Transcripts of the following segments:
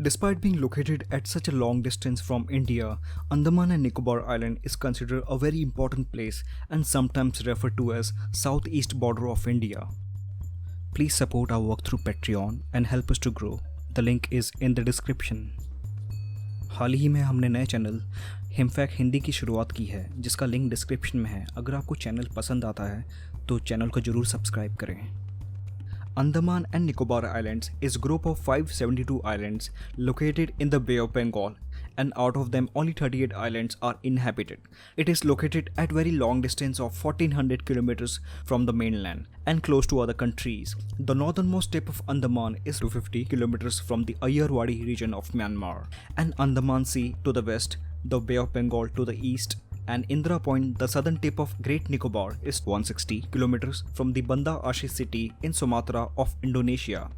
Despite being located at such a long distance from India, Andaman and Nicobar Island is considered a very important place and sometimes referred to as southeast border of India. Please support our work through Patreon and help us to grow. The link is in the description. हाल ही में हमने नए channel हिमफैक्ट Hindi की शुरुआत की है, जिसका link description में है। अगर आपको चैनल पसंद आता है तो चैनल को जरूर सब्सक्राइब करें। Andaman and Nicobar Islands is a group of 572 islands located in the Bay of Bengal, and out of them only 38 islands are inhabited. It is located at very long distance of 1400 kilometers from the mainland and close to other countries. The northernmost tip of Andaman is 250 kilometers from the Ayeyarwady region of Myanmar, and Andaman Sea to the west, the Bay of Bengal to the east, and Indra Point, the southern tip of Great Nicobar, is 160 kilometers from the Banda Aceh city in Sumatra of Indonesia.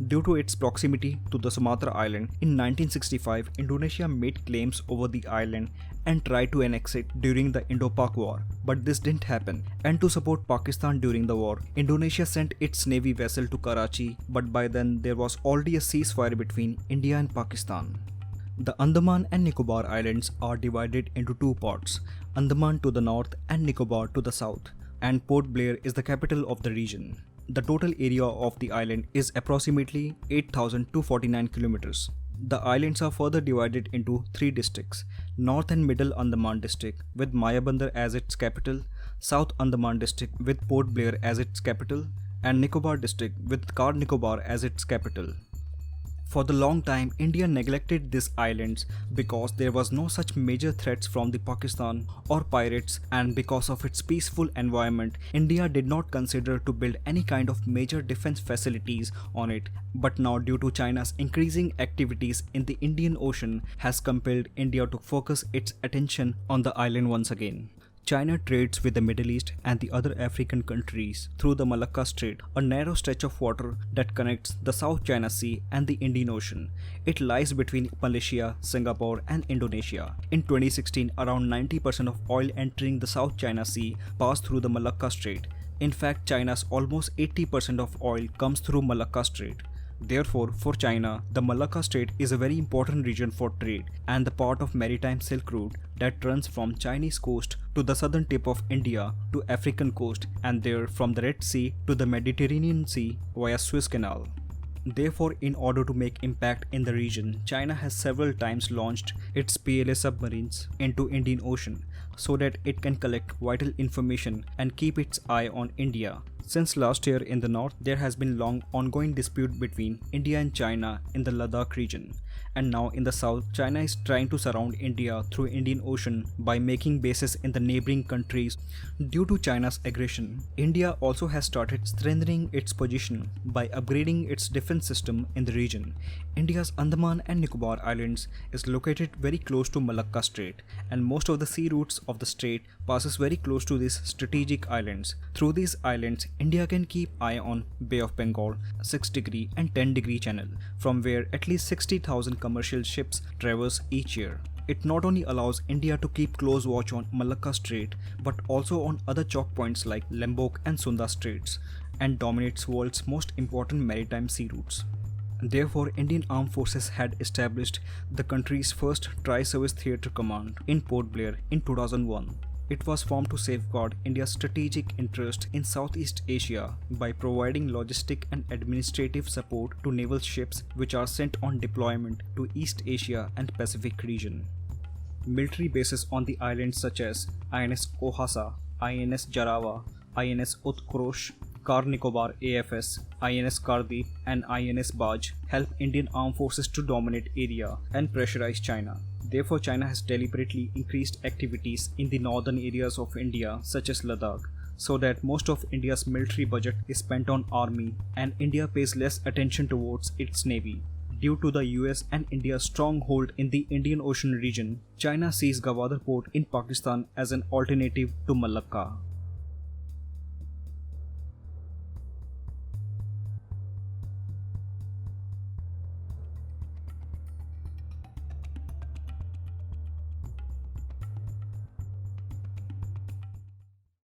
Due to its proximity to the Sumatra island, in 1965 Indonesia made claims over the island and tried to annex it during the Indo-Pak War, but this didn't happen. And to support Pakistan during the war, Indonesia sent its navy vessel to Karachi, but by then there was already a ceasefire between India and Pakistan. The Andaman and Nicobar Islands are divided into two parts, Andaman to the north and Nicobar to the south, and Port Blair is the capital of the region. The total area of the island is approximately 8,249 kilometers. The islands are further divided into three districts: North and Middle Andaman District with Mayabandar as its capital, South Andaman District with Port Blair as its capital, and Nicobar District with Car Nicobar as its capital. For the long time, India neglected these islands because there was no such major threats from the Pakistan or pirates, and because of its peaceful environment, India did not consider to build any kind of major defense facilities on it. But now, due to China's increasing activities in the Indian Ocean, has compelled India to focus its attention on the island once again. China trades with the Middle East and the other African countries through the Malacca Strait, a narrow stretch of water that connects the South China Sea and the Indian Ocean. It lies between Malaysia, Singapore and Indonesia. In 2016, around 90% of oil entering the South China Sea passed through the Malacca Strait. In fact, China's almost 80% of oil comes through Malacca Strait. Therefore, for China, the Malacca Strait is a very important region for trade and the part of maritime Silk Route that runs from Chinese coast to the southern tip of India to African coast, and there from the Red Sea to the Mediterranean Sea via Suez Canal. Therefore, in order to make impact in the region, China has several times launched its PLA submarines into Indian Ocean so that it can collect vital information and keep its eye on India. Since last year in the north, there has been long ongoing dispute between India and China in the Ladakh region. And now in the south, China is trying to surround India through Indian Ocean by making bases in the neighboring countries. Due to China's aggression, India also has started strengthening its position by upgrading its defense system in the region. India's Andaman and Nicobar Islands is located very close to Malacca Strait, and most of the sea routes of the strait passes very close to these strategic islands. Through these islands, India can keep eye on Bay of Bengal, 6-degree and 10-degree channel, from where at least 60,000 commercial ships traverse each year. It not only allows India to keep close watch on Malacca Strait, but also on other choke points like Lombok and Sunda Straits, and dominates world's most important maritime sea routes. Therefore, Indian Armed Forces had established the country's first Tri-Service Theatre Command in Port Blair in 2001. It was formed to safeguard India's strategic interest in Southeast Asia by providing logistic and administrative support to naval ships which are sent on deployment to East Asia and Pacific region. Military bases on the islands such as INS Kohasa, INS Jarawa, INS Utkrosh, Car Nicobar AFS, INS Kardeep and INS Baj help Indian Armed Forces to dominate area and pressurize China. Therefore, China has deliberately increased activities in the northern areas of India such as Ladakh, so that most of India's military budget is spent on army and India pays less attention towards its navy. Due to the US and India's stronghold in the Indian Ocean region, China sees Gwadar port in Pakistan as an alternative to Malacca.